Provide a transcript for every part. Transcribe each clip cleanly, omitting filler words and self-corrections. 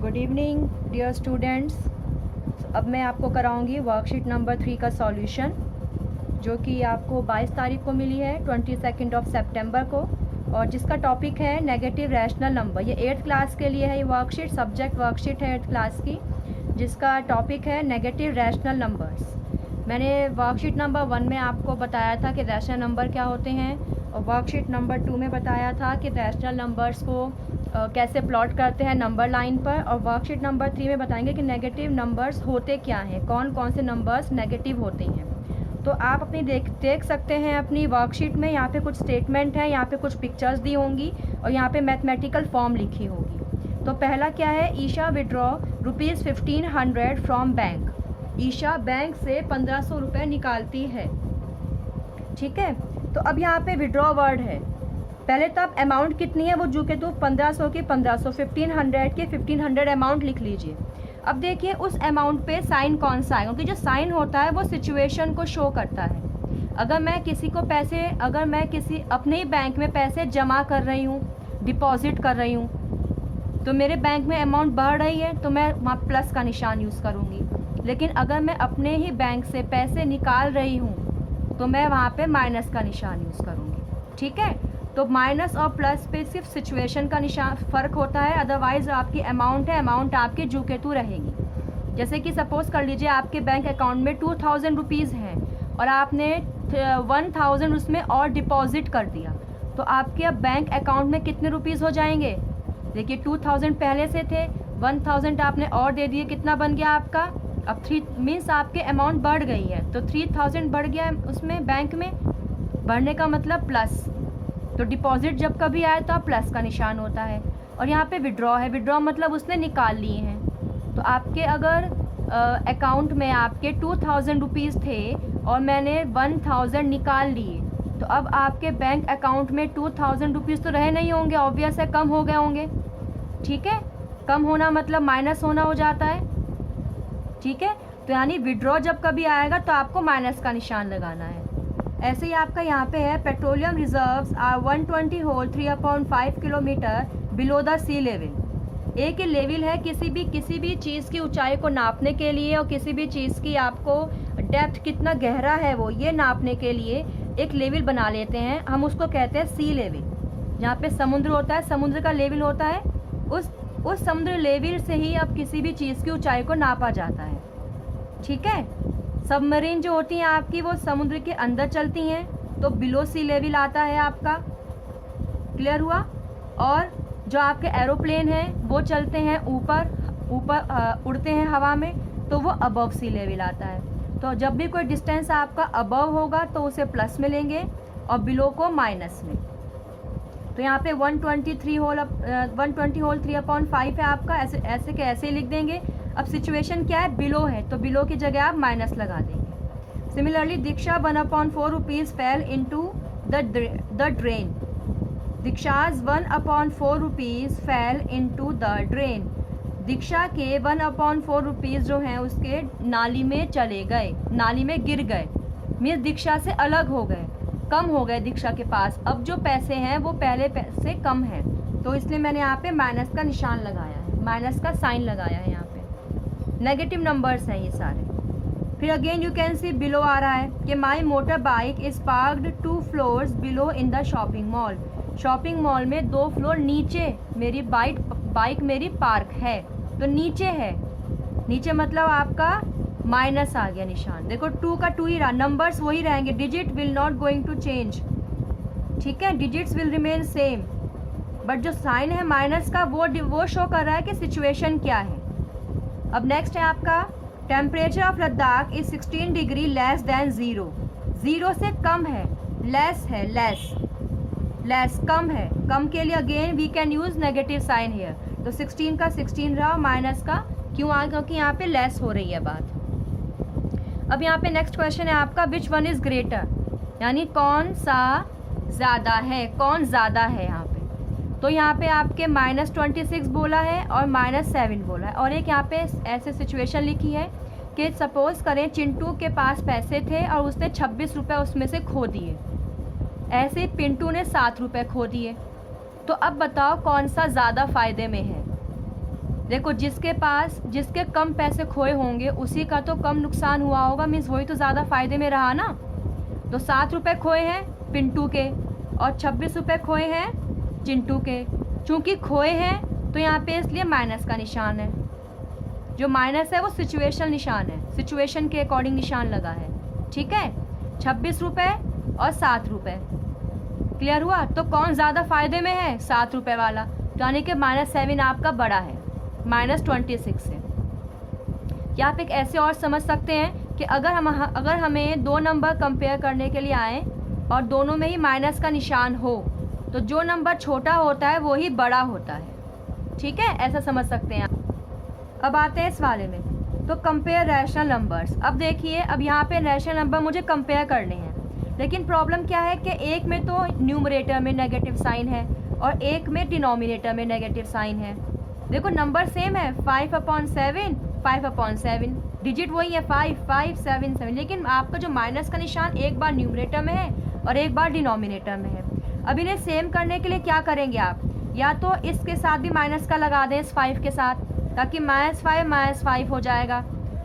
Good evening dear students. अब मैं आपको कराऊंगी वर्कशीट नंबर 3 का सॉल्यूशन, जो कि आपको 22 तारीख को मिली है, 22 सितंबर को, और जिसका टॉपिक है नेगेटिव रैशनल नंबर। ये 8th क्लास के लिए है। ये वर्कशीट सब्जेक्ट वर्कशीट है 8th क्लास की, जिसका टॉपिक है नेगेटिव रैशनल नंबर्स। मैंने वर्कशीट नंबर 1 में आपको बताया था कि रैशनल नंबर क्या होते हैं, और वर्कशीट नंबर 2 में बताया था कि रैशनल नंबर्स को कैसे प्लॉट करते हैं नंबर लाइन पर, और वर्कशीट नंबर 3 में बताएंगे कि नेगेटिव नंबर्स होते क्या हैं, कौन कौन से नंबर्स नेगेटिव होते हैं। तो आप अपनी देख सकते हैं अपनी वर्कशीट में, यहाँ पे कुछ स्टेटमेंट है, यहाँ पे कुछ पिक्चर्स दी होंगी, और यहाँ पे मैथमेटिकल फॉर्म लिखी होगी। तो पहला क्या है, Isha withdraw ₹1500 from bank. Isha bank से 1500 रुपये निकालती है, ठीक है। तो अब यहाँ पे विड्रॉ वर्ड है। पहले तो आप अमाउंट कितनी है वो जो के तो 1500 की 1500, 1500 के 1500 अमाउंट लिख लीजिए। अब देखिए उस अमाउंट पे साइन कौन सा आएगा, क्योंकि जो साइन होता है वो सिचुएशन को शो करता है। अगर मैं किसी अपने ही बैंक में पैसे जमा कर रही हूँ, डिपॉजिट कर रही हूँ, तो मेरे बैंक में अमाउंट बढ़ रही है तो मैं वहाँ प्लस का निशान यूज़ करूँगी। लेकिन अगर मैं अपने ही बैंक से पैसे निकाल रही हूँ तो मैं वहाँ पे माइनस का निशान यूज़ करूँगी, ठीक है। तो माइनस और प्लस पे सिर्फ सिचुएशन का निशान फ़र्क होता है, अदरवाइज आपकी अमाउंट है, अमाउंट आपके जू के तू रहेगी। जैसे कि सपोज़ कर लीजिए आपके बैंक अकाउंट में 2000 रुपीज़ हैं और आपने 1000 उसमें और डिपॉजिट कर दिया, तो आपके अब बैंक अकाउंट में कितने रुपीज़ हो जाएंगे। देखिए 2000 पहले से थे, 1000 आपने और दे दिए, कितना बन गया आपका, अब 3 मीन्स आपके अमाउंट बढ़ गई है, तो 3000 बढ़ गया उसमें बैंक में। बढ़ने का मतलब प्लस, तो डिपॉजिट जब कभी आए तो प्लस का निशान होता है। और यहाँ पे विड्रॉ है, विड्रॉ मतलब उसने निकाल लिए हैं। तो आपके अगर अकाउंट में आपके 2000 रुपीज़ थे और मैंने 1000 निकाल लिए, तो अब आपके बैंक अकाउंट में 2000 रुपीज़ तो रहे नहीं होंगे, ऑब्वियस है, कम हो गए होंगे, ठीक है। कम होना मतलब माइनस होना हो जाता है, ठीक है। तो यानी विड्रॉ जब कभी आएगा तो आपको माइनस का निशान लगाना है। ऐसे ही आपका यहाँ पे है, petroleum reserves are 120 whole 3/5 kilometre below the sea level. एक लेवल है किसी भी चीज़ की ऊंचाई को नापने के लिए, और किसी भी चीज़ की आपको डेप्थ कितना गहरा है वो ये नापने के लिए एक लेवल बना लेते हैं, हम उसको कहते हैं सी लेवल। जहाँ पे समुद्र होता है, समुद्र का लेवल होता है, उस समुद्र लेवल से ही अब किसी भी चीज़ की ऊंचाई को नापा जाता है, ठीक है। सबमरीन जो होती हैं आपकी वो समुद्र के अंदर चलती हैं, तो बिलो सी लेवल आता है आपका, क्लियर हुआ। और जो आपके एरोप्लेन हैं वो चलते हैं ऊपर उड़ते हैं हवा में, तो वो अबव सी लेवल आता है। तो जब भी कोई डिस्टेंस आपका अबव होगा तो उसे प्लस में लेंगे और बिलो को माइनस में। तो यहाँ पे 120 होल 3/5 है आपका, ऐसे के ऐसे ही लिख देंगे। अब सिचुएशन क्या है, बिलो है, तो बिलो की जगह आप माइनस लगा देंगे। Similarly Diksha 1/4 rupees fell into the drain. Diksha's 1/4 rupees fell into the drain. Diksha के 1/4 रुपीज़ जो हैं उसके नाली में चले गए, नाली में गिर गए, मीन्स दीक्षा से अलग हो गए, कम हो गए दीक्षा के पास। अब जो पैसे हैं वो पहले पैसे कम हैं, तो इसलिए मैंने यहाँ पे माइनस का निशान लगाया है, माइनस का साइन लगाया है। यहाँ पे नेगेटिव नंबर्स हैं ये सारे। फिर again you can see below आ रहा है कि my motorbike is parked 2 floors below in the shopping mall. Shopping mall में 2 फ्लोर नीचे मेरी बाइक मेरी पार्क है, तो नीचे है, नीचे मतलब आपका माइनस आ गया निशान। देखो 2 का 2 ही रहा, नंबर्स वही रहेंगे, digit will not going to change, ठीक है, digits will remain same, but जो साइन है माइनस का वो शो कर रहा है कि सिचुएशन क्या है। अब नेक्स्ट है आपका, temperature of Ladakh is 16 degree less than 0। 0 से कम है, लेस है, लेस कम है, कम के लिए again we can use negative sign here. तो 16 का 16 रहा, माइनस का क्यों आ, क्योंकि यहाँ पे लेस हो रही है बात। अब यहाँ पे नेक्स्ट क्वेश्चन है आपका, विच वन इज़ ग्रेटर, यानी कौन सा ज़्यादा है, कौन ज़्यादा है यहाँ पे। तो यहाँ पे आपके -26 बोला है और -7 बोला है, और एक यहाँ पे ऐसे सिचुएशन लिखी है कि सपोज़ करें चिंटू के पास पैसे थे और उसने 26 रुपये उसमें से खो दिए, ऐसे पिंटू ने 7 रुपये खो दिए। तो अब बताओ कौन सा ज़्यादा फ़ायदे में है। देखो जिसके कम पैसे खोए होंगे उसी का तो कम नुकसान हुआ होगा, मीन्स वही तो ज़्यादा फ़ायदे में रहा ना। तो 7 रुपये खोए हैं पिंटू के और 26 रुपये खोए हैं चिंटू के। चूँकि खोए हैं तो यहाँ पे इसलिए माइनस का निशान है। जो माइनस है वो सिचुएशन निशान है, सिचुएशन के अकॉर्डिंग निशान लगा है, ठीक है। 26 रुपये और 7 रुपये, क्लियर हुआ। तो कौन ज़्यादा फ़ायदे में है? 7 रुपये वाला, यानी कि -7 आपका बड़ा है -26 से। या आप एक ऐसे और समझ सकते हैं कि अगर हमें दो नंबर कंपेयर करने के लिए आए और दोनों में ही माइनस का निशान हो तो जो नंबर छोटा होता है वो ही बड़ा होता है, ठीक है, ऐसा समझ सकते हैं आप। अब आते हैं इस वाले में, तो कंपेयर रैशनल नंबर्स। अब देखिए, अब यहाँ पे रैशनल नंबर मुझे कंपेयर करने हैं, लेकिन प्रॉब्लम क्या है कि एक में तो न्यूमरेटर में नेगेटिव साइन है और एक में डिनोमिनेटर में नेगेटिव साइन है। देखो नंबर सेम है, 5/7, 5/7, डिजिट वही है 5, 5, 7, 7, लेकिन आपका जो माइनस का निशान एक बार न्यूमरेटर में है और एक बार डिनोमिनेटर में है। अब इन्हें सेम करने के लिए क्या करेंगे आप, या तो इसके साथ भी माइनस का लगा दें इस 5 के साथ, ताकि -5 हो जाएगा,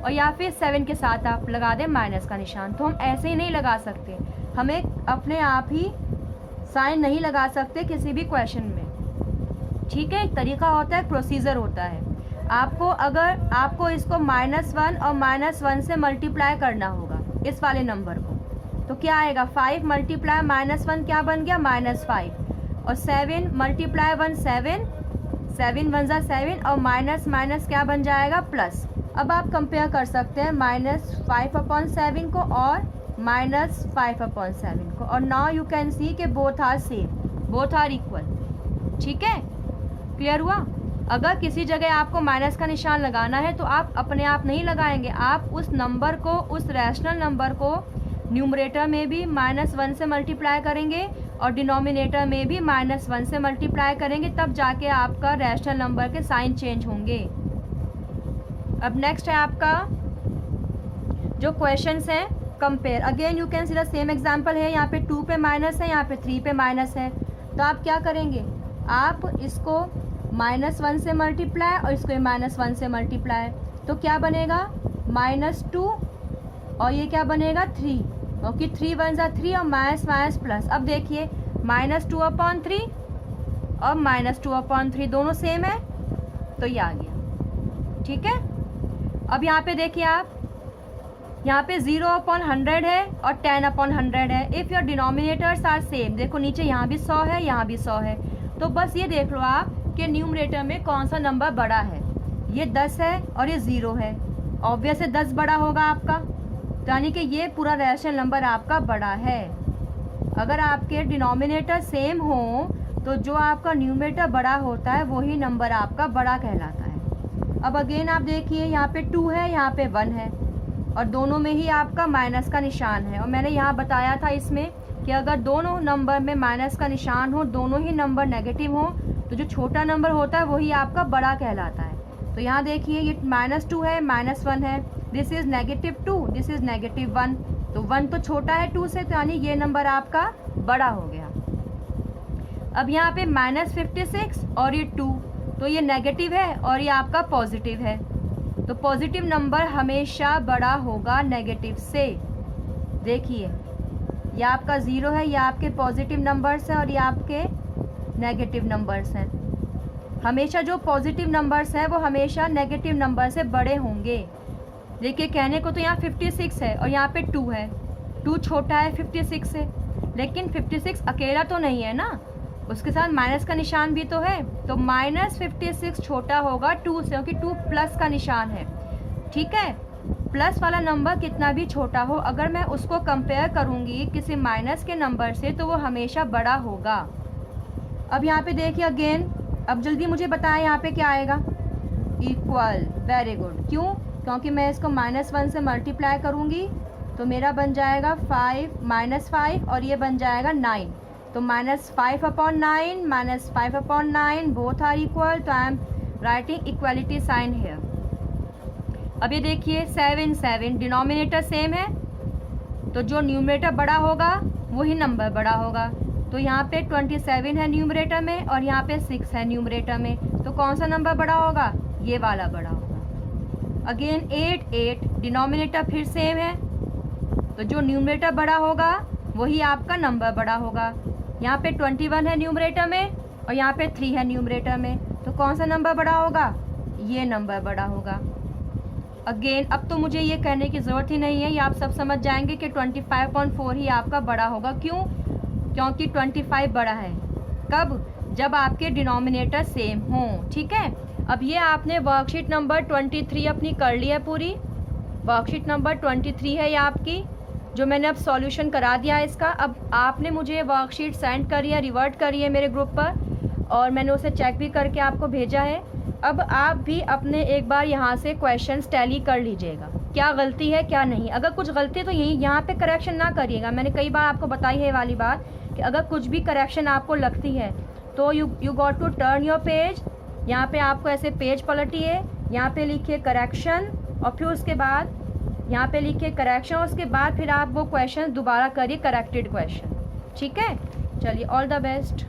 और या फिर 7 के साथ आप लगा दें माइनस का निशान। तो हम ऐसे ही नहीं लगा सकते, हमें अपने आप ही साइन नहीं लगा सकते किसी भी क्वेश्चन में, ठीक है। एक तरीका होता है, प्रोसीजर होता है। अगर आपको इसको -1 और -1 से मल्टीप्लाई करना होगा इस वाले नंबर को, तो क्या आएगा, 5 मल्टीप्लाई -1 क्या बन गया, -5, और 7 मल्टीप्लाई 1 7, 7 1 जा 7, और माइनस क्या बन जाएगा, प्लस। अब आप कंपेयर कर सकते हैं -5/7 को और -5/7 को, और नाउ यू कैन सी के both are same, both are equal, ठीक है, क्लियर हुआ। अगर किसी जगह आपको माइनस का निशान लगाना है तो आप अपने आप नहीं लगाएंगे, आप उस नंबर को, उस रैशनल नंबर को न्यूमरेटर में भी -1 से मल्टीप्लाई करेंगे और डिनोमिनेटर में भी -1 से मल्टीप्लाई करेंगे, तब जाके आपका रैशनल नंबर के साइन चेंज होंगे। अब नेक्स्ट है आपका जो क्वेश्चंस हैं compare. Again you can see the same example है, यहाँ पे 2 पे माइनस है, यहाँ पे 3 पे माइनस है। तो आप क्या करेंगे, आप इसको -1 से मल्टीप्लाई और इसको -1 से मल्टीप्लाई, तो क्या बनेगा, -2, और ये क्या बनेगा 3, क्योंकि 3 1 जा 3 और माइनस प्लस। अब देखिए -2/3 और -2/3 दोनों सेम है, तो ये आ गया, ठीक है। अब यहाँ पे देखिए आप, यहाँ पे 0/100 है और 10/100 है। If your denominators are same, देखो नीचे यहाँ भी 100 है, यहाँ भी 100 है, तो बस ये देख लो आप कि न्यूमरेटर में कौन सा नंबर बड़ा है। ये 10 है और ये 0 है, ऑब्वियस है 10 बड़ा होगा आपका, तो यानी कि ये पूरा रैशनल नंबर आपका बड़ा है। अगर आपके डिनोमिनेटर सेम हो तो जो आपका न्यूमरेटर बड़ा होता है वही नंबर आपका बड़ा कहलाता है। अब अगेन आप देखिए, यहाँ पे 2 है, यहाँ पे 1 है, और दोनों में ही आपका माइनस का निशान है। और मैंने यहाँ बताया था इसमें कि अगर दोनों नंबर में माइनस का निशान हो, दोनों ही नंबर नेगेटिव हो, तो जो छोटा नंबर होता है वही आपका बड़ा कहलाता है। तो यहाँ देखिए ये -2 है, -1 है, दिस इज़ -2, दिस इज़ -1, तो 1 तो छोटा है 2 से, तो यानी ये नंबर आपका बड़ा हो गया। अब यहाँ पे -56 और ये 2, तो ये नेगेटिव है और ये आपका पॉजिटिव है, तो पॉजिटिव नंबर हमेशा बड़ा होगा नेगेटिव से। देखिए ये आपका 0 है, ये आपके पॉजिटिव नंबर्स हैं और ये आपके नेगेटिव नंबर्स हैं। हमेशा जो पॉजिटिव नंबर्स हैं वो हमेशा नेगेटिव नंबर से बड़े होंगे। देखिए कहने को तो यहाँ 56 है और यहाँ पे 2 है, 2 छोटा है 56 से, लेकिन 56 अकेला तो नहीं है ना, उसके साथ माइनस का निशान भी तो है, तो -56 छोटा होगा 2 से, क्योंकि 2 प्लस का निशान है, ठीक है। प्लस वाला नंबर कितना भी छोटा हो, अगर मैं उसको कंपेयर करूँगी किसी माइनस के नंबर से तो वो हमेशा बड़ा होगा। अब यहाँ पे देखिए अगेन, अब जल्दी मुझे बताएं यहाँ पे क्या आएगा, इक्वल, वेरी गुड। क्यों? क्योंकि मैं इसको -1 से मल्टीप्लाई करूँगी तो मेरा बन जाएगा 5 और ये बन जाएगा 9, तो -5/9 -5/9 बोथ आर इक्वल, तो I am writing equality sign here. अब ये देखिए 7 डिनोमिनेटर सेम है, तो जो न्यूमरेटर बड़ा होगा वही नंबर बड़ा होगा। तो यहाँ पे 27 है न्यूमरेटर में और यहाँ पे 6 है न्यूमरेटर में, तो कौन सा नंबर बड़ा होगा, ये वाला बड़ा होगा। अगेन 8 8 डिनोमिनेटर फिर सेम है, तो जो न्यूमरेटर बड़ा होगा वही आपका नंबर बड़ा होगा। यहाँ पे 21 है न्यूमरेटर में और यहाँ पे 3 है न्यूमरेटर में, तो कौन सा नंबर बड़ा होगा? ये नंबर बड़ा होगा। अगेन अब तो मुझे ये कहने की ज़रूरत ही नहीं है, ये आप सब समझ जाएंगे कि 25.4 ही आपका बड़ा होगा। क्यों? क्योंकि 25 बड़ा है। कब? जब आपके डिनोमिनेटर सेम हों। ठीक है, अब ये आपने वर्कशीट नंबर 23 अपनी कर ली है पूरी। वर्कशीट नंबर 23 है ये आपकी, जो मैंने अब सॉल्यूशन करा दिया है इसका। अब आपने मुझे वर्कशीट सेंड करी है, रिवर्ट करी है मेरे ग्रुप पर, और मैंने उसे चेक भी करके आपको भेजा है। अब आप भी अपने एक बार यहाँ से क्वेश्चंस टैली कर लीजिएगा, क्या गलती है क्या नहीं। अगर कुछ गलती है तो यहाँ पे करेक्शन ना करिएगा। मैंने कई बार आपको बताई है ये वाली बात कि अगर कुछ भी करेक्शन आपको लगती है तो you got to turn your page. यहाँ पे आपको ऐसे पेज पलटिए, यहाँ पे लिखिए करेक्शन, और फिर उसके बाद यहाँ पे लिखिए करेक्शन, उसके बाद फिर आप वो क्वेश्चन दोबारा करिए, करेक्टेड क्वेश्चन। ठीक है, चलिए, ऑल द बेस्ट।